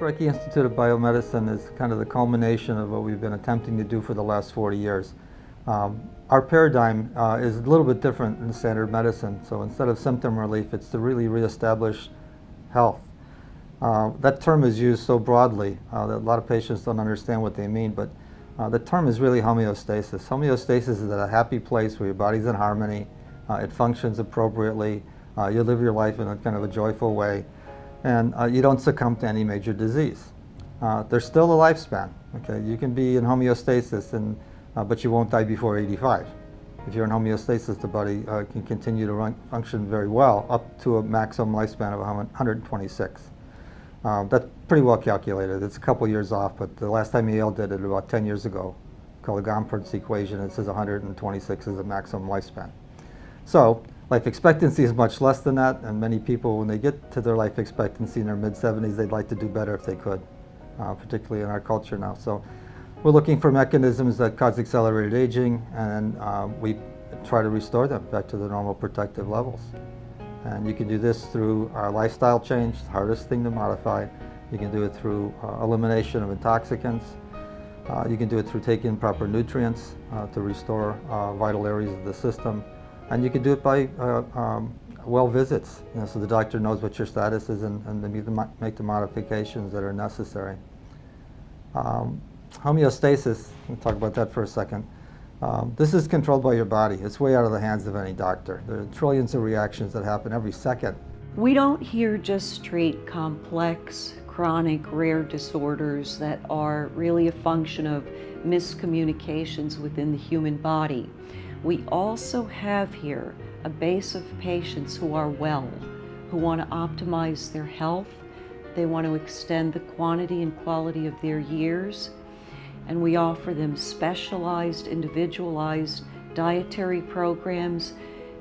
Zabrecky Institute of Biomedicine is kind of the culmination of what we've been attempting to do for the last 40 years. Our paradigm is a little bit different than standard medicine. So instead of symptom relief, it's to really reestablish health. That term is used so broadly that a lot of patients don't understand what they mean, but the term is really homeostasis. Homeostasis is at a happy place where your body's in harmony, it functions appropriately, you live your life in a kind of a joyful way, and you don't succumb to any major disease. There's still a lifespan. Okay, you can be in homeostasis, but you won't die before 85. If you're in homeostasis, the body can continue to function very well up to a maximum lifespan of 126. That's pretty well calculated. It's a couple years off, but the last time Yale did it about 10 years ago, called the Gompertz equation, it says 126 is the maximum lifespan. So life expectancy is much less than that, and many people, when they get to their life expectancy in their mid-70s, they'd like to do better if they could, particularly in our culture now. So we're looking for mechanisms that cause accelerated aging, and we try to restore them back to the normal protective levels. And you can do this through our lifestyle change, the hardest thing to modify. You can do it through elimination of intoxicants. You can do it through taking proper nutrients to restore vital areas of the system. And you can do it by well visits, so the doctor knows what your status is and make the modifications that are necessary. Homeostasis, we'll talk about that for a second. This is controlled by your body. It's way out of the hands of any doctor. There are trillions of reactions that happen every second. We don't here just treat complex, chronic, rare disorders that are really a function of miscommunications within the human body. We also have here a base of patients who are well, who want to optimize their health. They want to extend the quantity and quality of their years. And we offer them specialized, individualized dietary programs,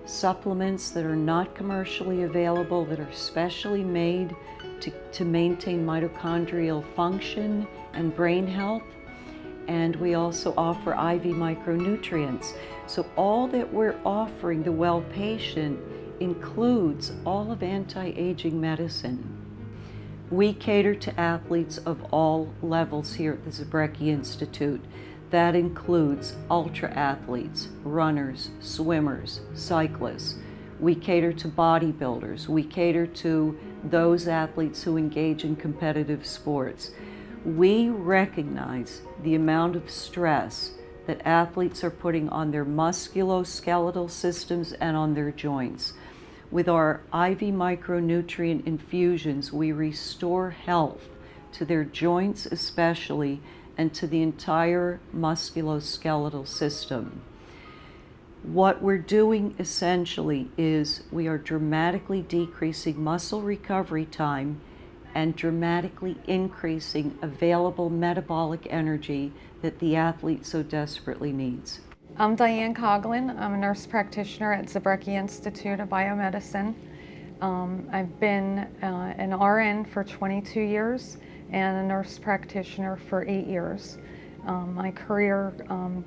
supplements that are not commercially available, that are specially made to maintain mitochondrial function and brain health. And we also offer IV micronutrients. So all that we're offering the well patient includes all of anti-aging medicine. We cater to athletes of all levels here at the Zabrecky Institute. That includes ultra athletes, runners, swimmers, cyclists. We cater to bodybuilders. We cater to those athletes who engage in competitive sports. We recognize the amount of stress that athletes are putting on their musculoskeletal systems and on their joints. With our IV micronutrient infusions, we restore health to their joints especially, and to the entire musculoskeletal system. What we're doing essentially is we are dramatically decreasing muscle recovery time and dramatically increasing available metabolic energy that the athlete so desperately needs. I'm Diane Coughlin. I'm a nurse practitioner at Zabrecky Institute of Biomedicine. I've been an RN for 22 years and a nurse practitioner for 8 years. My career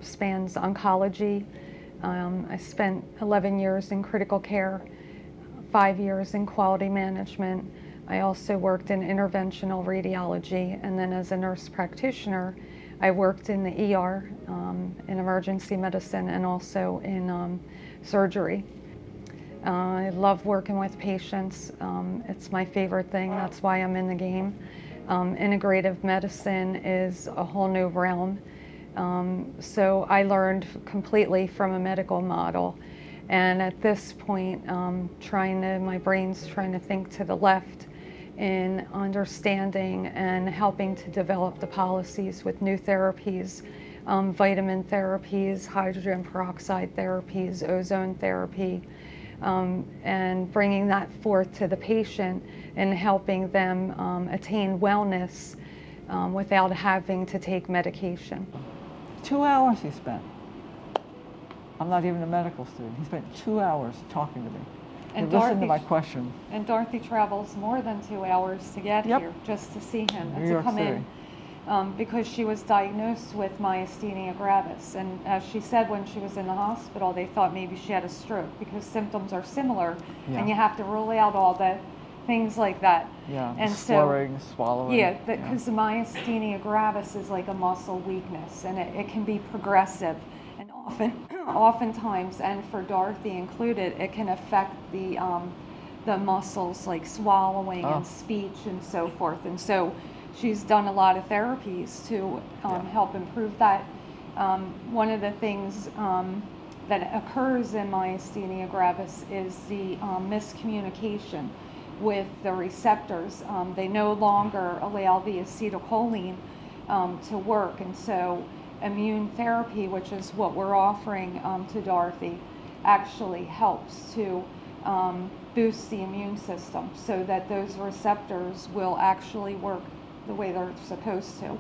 spans oncology. I spent 11 years in critical care, 5 years in quality management. I also worked in interventional radiology, and then as a nurse practitioner, I worked in the ER, in emergency medicine, and also in surgery. I love working with patients. It's my favorite thing. That's why I'm in the game. Integrative medicine is a whole new realm. So I learned completely from a medical model. And at this point, my brain's trying to think to the left in understanding and helping to develop the policies with new therapies, vitamin therapies, hydrogen peroxide therapies, ozone therapy, and bringing that forth to the patient and helping them attain wellness without having to take medication. 2 hours he spent. I'm not even a medical student. He spent 2 hours talking to me. And listen to my question. And Dorothy travels more than 2 hours to get here just to see him and to come in. Because she was diagnosed with myasthenia gravis, and as she said when she was in the hospital, they thought maybe she had a stroke because symptoms are similar, and you have to rule out all the things like that. Yeah, And slurring, swallowing. Yeah, because the myasthenia gravis is like a muscle weakness, and it can be progressive, and oftentimes, and for Dorothy included, it can affect the muscles like swallowing and speech and so forth. And so she's done a lot of therapies to help improve that. One of the things that occurs in myasthenia gravis is the miscommunication with the receptors. They no longer allow the acetylcholine to work, and so immune therapy, which is what we're offering to Dorothy, actually helps to boost the immune system so that those receptors will actually work the way they're supposed to.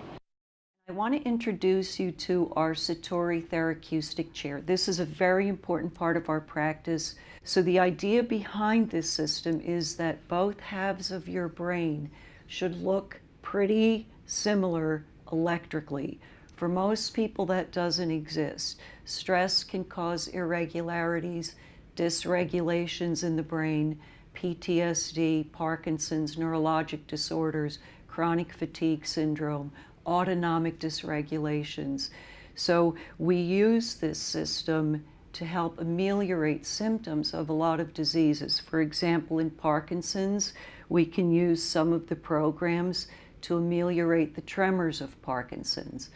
I want to introduce you to our Satori Theracoustic Chair. This is a very important part of our practice. So the idea behind this system is that both halves of your brain should look pretty similar electrically. For most people, that doesn't exist. Stress can cause irregularities, dysregulations in the brain, PTSD, Parkinson's, neurologic disorders, chronic fatigue syndrome, autonomic dysregulations. So we use this system to help ameliorate symptoms of a lot of diseases. For example, in Parkinson's, we can use some of the programs to ameliorate the tremors of Parkinson's.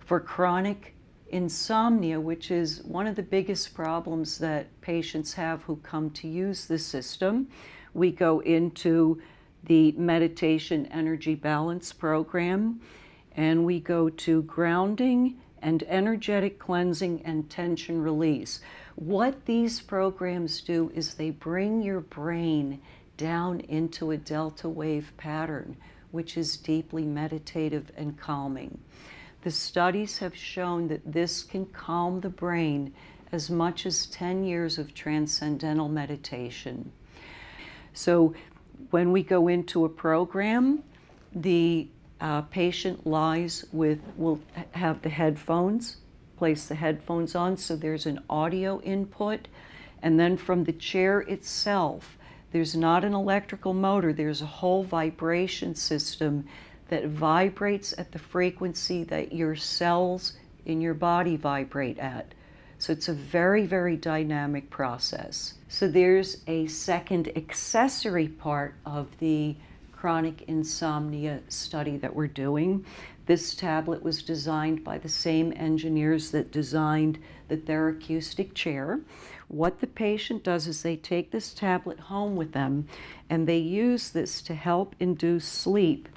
For chronic insomnia, which is one of the biggest problems that patients have who come to use the system, we go into the meditation energy balance program, and we go to grounding and energetic cleansing and tension release. What these programs do is they bring your brain down into a delta wave pattern, which is deeply meditative and calming. The studies have shown that this can calm the brain as much as 10 years of transcendental meditation. So when we go into a program, the patient lies with, will have the headphones, place the headphones on so there's an audio input, and then from the chair itself, there's not an electrical motor, there's a whole vibration system that vibrates at the frequency that your cells in your body vibrate at. So it's a very, very dynamic process. So there's a second accessory part of the chronic insomnia study that we're doing. This tablet was designed by the same engineers that designed the Theracoustic Chair. What the patient does is they take this tablet home with them and they use this to help induce sleep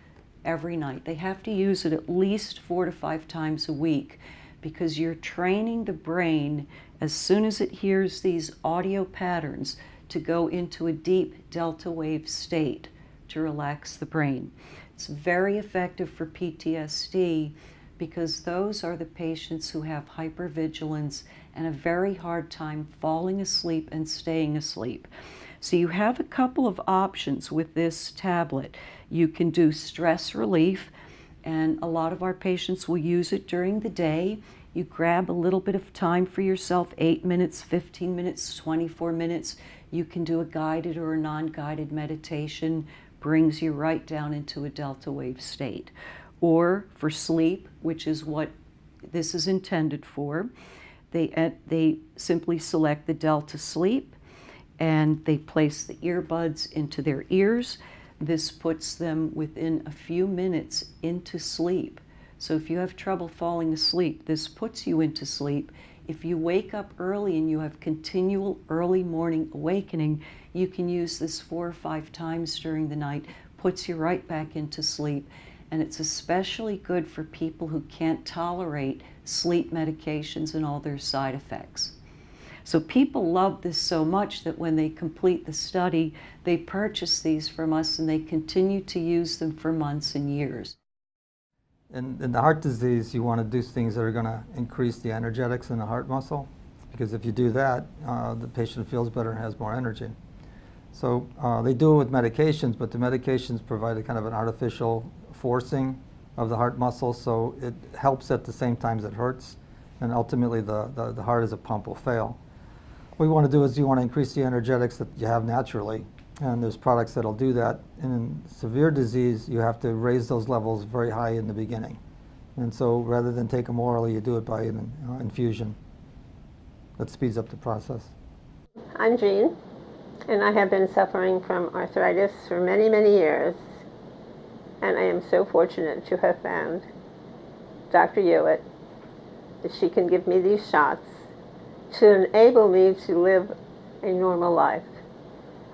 every night. They have to use it at least 4 to 5 times a week because you're training the brain as soon as it hears these audio patterns to go into a deep delta wave state to relax the brain. It's very effective for PTSD because those are the patients who have hypervigilance and a very hard time falling asleep and staying asleep. So you have a couple of options with this tablet. You can do stress relief, and a lot of our patients will use it during the day. You grab a little bit of time for yourself, 8 minutes, 15 minutes, 24 minutes. You can do a guided or a non-guided meditation, brings you right down into a delta wave state. Or for sleep, which is what this is intended for, they simply select the delta sleep and they place the earbuds into their ears. This puts them within a few minutes into sleep. So if you have trouble falling asleep, this puts you into sleep. If you wake up early and you have continual early morning awakening, you can use this 4 or 5 times during the night, puts you right back into sleep. And it's especially good for people who can't tolerate sleep medications and all their side effects. So people love this so much that when they complete the study, they purchase these from us and they continue to use them for months and years. In the heart disease, you want to do things that are going to increase the energetics in the heart muscle, because if you do that, the patient feels better and has more energy. So they do it with medications, but the medications provide a kind of an artificial forcing of the heart muscle, so it helps at the same time as it hurts, and ultimately the heart as a pump will fail. What you want to do is you want to increase the energetics that you have naturally, And there's products that'll do that. And in severe disease, you have to raise those levels very high in the beginning. And so rather than take them orally, you do it by an infusion. That speeds up the process. I'm Jean, and I have been suffering from arthritis for many, many years. And I am so fortunate to have found Dr. Hewitt, that she can give me these shots to enable me to live a normal life.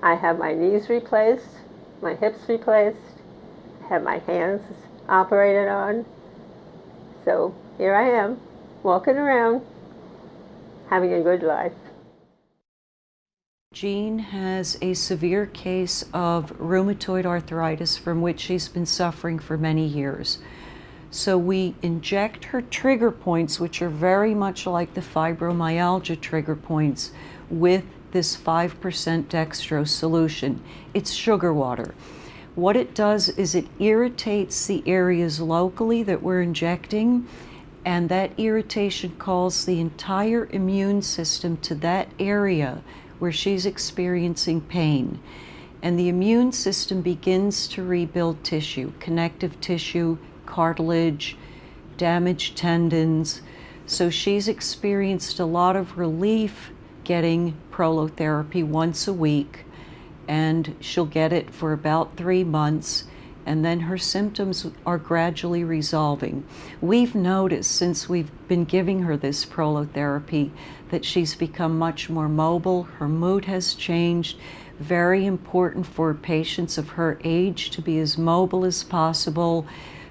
I have my knees replaced, my hips replaced, I have my hands operated on. So here I am, walking around, having a good life. Jean has a severe case of rheumatoid arthritis from which she's been suffering for many years. So we inject her trigger points, which are very much like the fibromyalgia trigger points, with this 5% dextrose solution. It's sugar water. What it does is it irritates the areas locally that we're injecting, and that irritation calls the entire immune system to that area where she's experiencing pain. And the immune system begins to rebuild tissue, connective tissue, cartilage, damaged tendons. So she's experienced a lot of relief getting prolotherapy once a week, and she'll get it for about 3 months, and then her symptoms are gradually resolving. We've noticed since we've been giving her this prolotherapy that she's become much more mobile, her mood has changed. Very important for patients of her age to be as mobile as possible,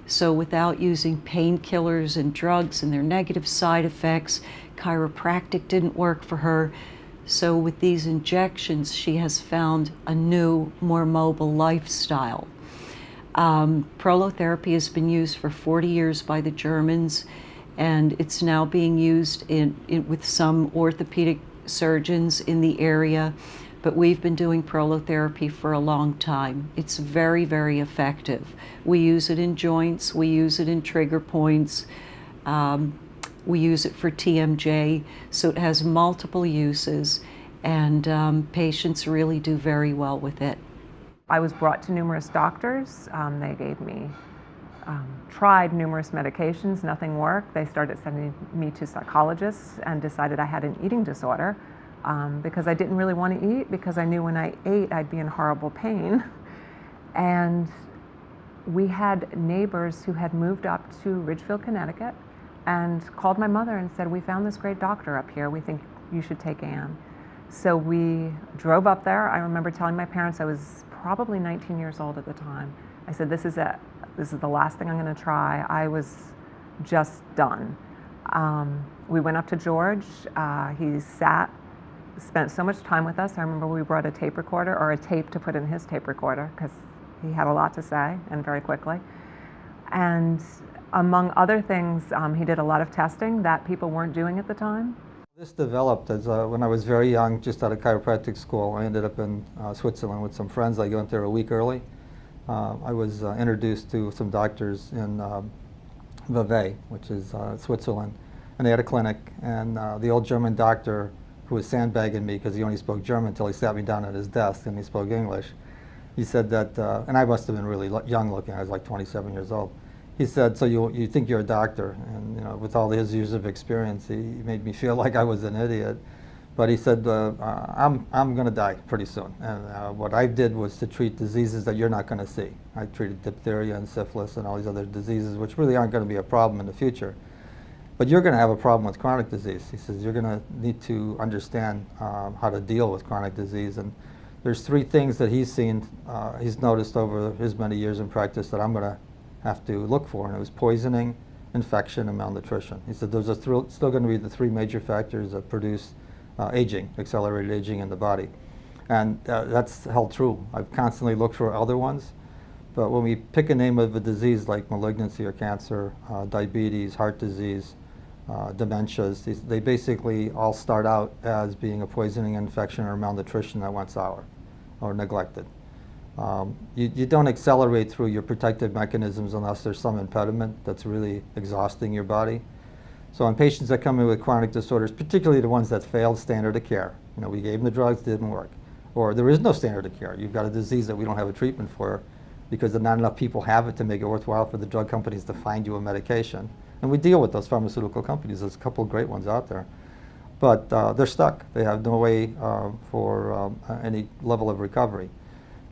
so without using painkillers and drugs and their negative side effects. Chiropractic didn't work for her. So with these injections, she has found a new, more mobile lifestyle. Prolotherapy has been used for 40 years by the Germans, and it's now being used with some orthopedic surgeons in the area, but we've been doing prolotherapy for a long time. It's very, very effective. We use it in joints, we use it in trigger points, we use it for TMJ, so it has multiple uses, and patients really do very well with it. I was brought to numerous doctors. They gave me, tried numerous medications, nothing worked. They started sending me to psychologists and decided I had an eating disorder because I didn't really want to eat, because I knew when I ate I'd be in horrible pain. And we had neighbors who had moved up to Ridgefield, Connecticut, and called my mother and said, "We found this great doctor up here. We think you should take Anne." So we drove up there. I remember telling my parents, I was probably 19 years old at the time. I said, this is it. This is the last thing I'm going to try. I was just done. We went up to George. He spent so much time with us. I remember we brought a tape recorder, or a tape to put in his tape recorder, because he had a lot to say, and very quickly. And among other things, he did a lot of testing that people weren't doing at the time. This developed as when I was very young, just out of chiropractic school. I ended up in Switzerland with some friends. I went there a week early. I was introduced to some doctors in Vevey, which is Switzerland, and they had a clinic. And the old German doctor, who was sandbagging me because he only spoke German until he sat me down at his desk and he spoke English, he said that, and I must have been really young looking. I was like 27 years old. He said, "So you think you're a doctor?" And with all his years of experience, he made me feel like I was an idiot. But he said, I'm going to die pretty soon. And what I did was to treat diseases that you're not going to see. I treated diphtheria and syphilis and all these other diseases, which really aren't going to be a problem in the future. But you're going to have a problem with chronic disease. He says, you're going to need to understand how to deal with chronic disease. And there's 3 things that he's seen, he's noticed over his many years in practice that I'm going to have to look for, and it was poisoning, infection, and malnutrition. He said those are still going to be the 3 major factors that produce aging, accelerated aging in the body. And that's held true. I've constantly looked for other ones, but when we pick a name of a disease like malignancy or cancer, diabetes, heart disease, dementias, they basically all start out as being a poisoning, infection, or malnutrition that went sour or neglected. You don't accelerate through your protective mechanisms unless there's some impediment that's really exhausting your body. So in patients that come in with chronic disorders, particularly the ones that failed standard of care, we gave them the drugs, didn't work. Or there is no standard of care. You've got a disease that we don't have a treatment for because not enough people have it to make it worthwhile for the drug companies to find you a medication. And we deal with those pharmaceutical companies. There's a couple of great ones out there. But they're stuck. They have no way for any level of recovery.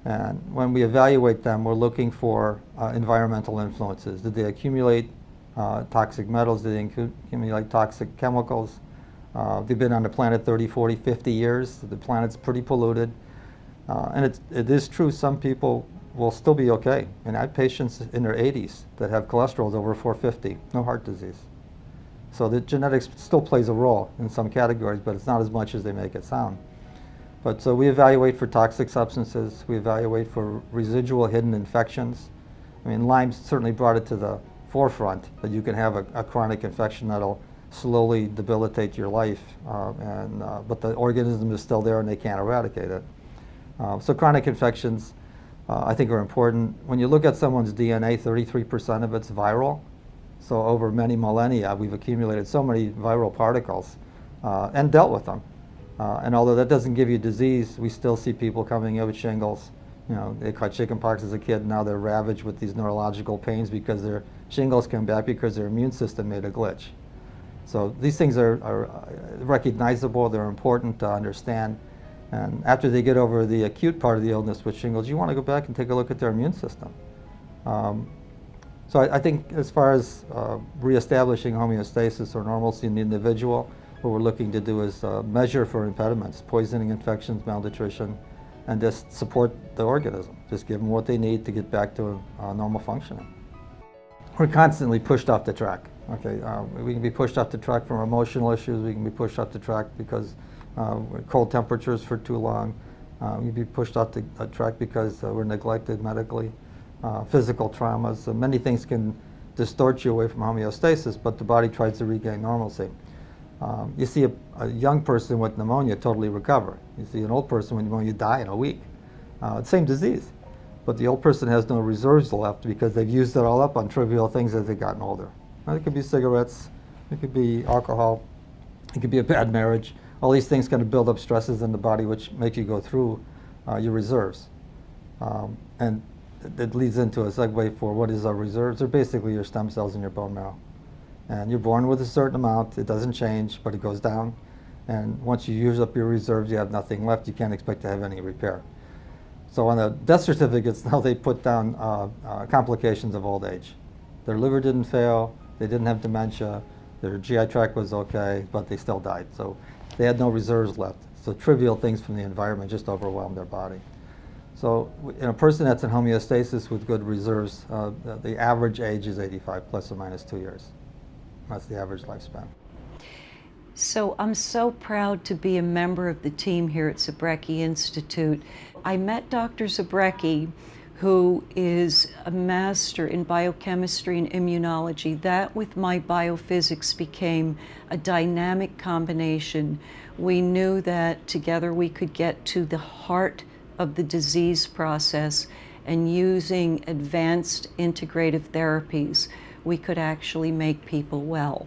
And when we evaluate them, we're looking for environmental influences. Did they accumulate toxic metals? Did they accumulate toxic chemicals? They've been on the planet 30, 40, 50 years. The planet's pretty polluted. And it is true some people will still be okay. And I have patients in their 80s that have cholesterol over 450, no heart disease. So the genetics still plays a role in some categories, but it's not as much as they make it sound. But so we evaluate for toxic substances. We evaluate for residual hidden infections. I mean, Lyme certainly brought it to the forefront that you can have a chronic infection that'll slowly debilitate your life, but the organism is still there and they can't eradicate it. So chronic infections, I think, are important. When you look at someone's DNA, 33% of it's viral. So over many millennia, we've accumulated so many viral particles and dealt with them. And although that doesn't give you disease, we still see people coming in with shingles. You know, they caught chickenpox as a kid, and now they're ravaged with these neurological pains because their shingles come back because their immune system made a glitch. So these things are recognizable, they're important to understand. And after they get over the acute part of the illness with shingles, you want to go back and take a look at their immune system. So I think as far as reestablishing homeostasis or normalcy in the individual, what we're looking to do is measure for impediments, poisoning, infections, malnutrition, and just support the organism. Just give them what they need to get back to normal functioning. We're constantly pushed off the track. Okay, we can be pushed off the track from emotional issues. We can be pushed off the track because cold temperatures for too long. We can be pushed off the track because we're neglected medically. Physical traumas. So many things can distort you away from homeostasis, but the body tries to regain normalcy. You see a young person with pneumonia totally recover. You see an old person with pneumonia die in a week. Same disease, but the old person has no reserves left because they've used it all up on trivial things as they've gotten older. Now, it could be cigarettes, it could be alcohol, it could be a bad marriage. All these things kind of build up stresses in the body which make you go through your reserves. And it leads into a segue for what is our reserves. They're basically your stem cells in your bone marrow. And you're born with a certain amount. It doesn't change, but it goes down. And once you use up your reserves, you have nothing left. You can't expect to have any repair. So on the death certificates, now they put down complications of old age. Their liver didn't fail. They didn't have dementia. Their GI tract was okay, but they still died. So they had no reserves left. So trivial things from the environment just overwhelmed their body. So in a person that's in homeostasis with good reserves, the average age is 85, plus or minus 2 years. That's the average lifespan. So I'm so proud to be a member of the team here at Zabrecky Institute. I met Dr. Zabrecky, who is a master in biochemistry and immunology. That with my biophysics became a dynamic combination. We knew that together we could get to the heart of the disease process, and using advanced integrative therapies, we could actually make people well.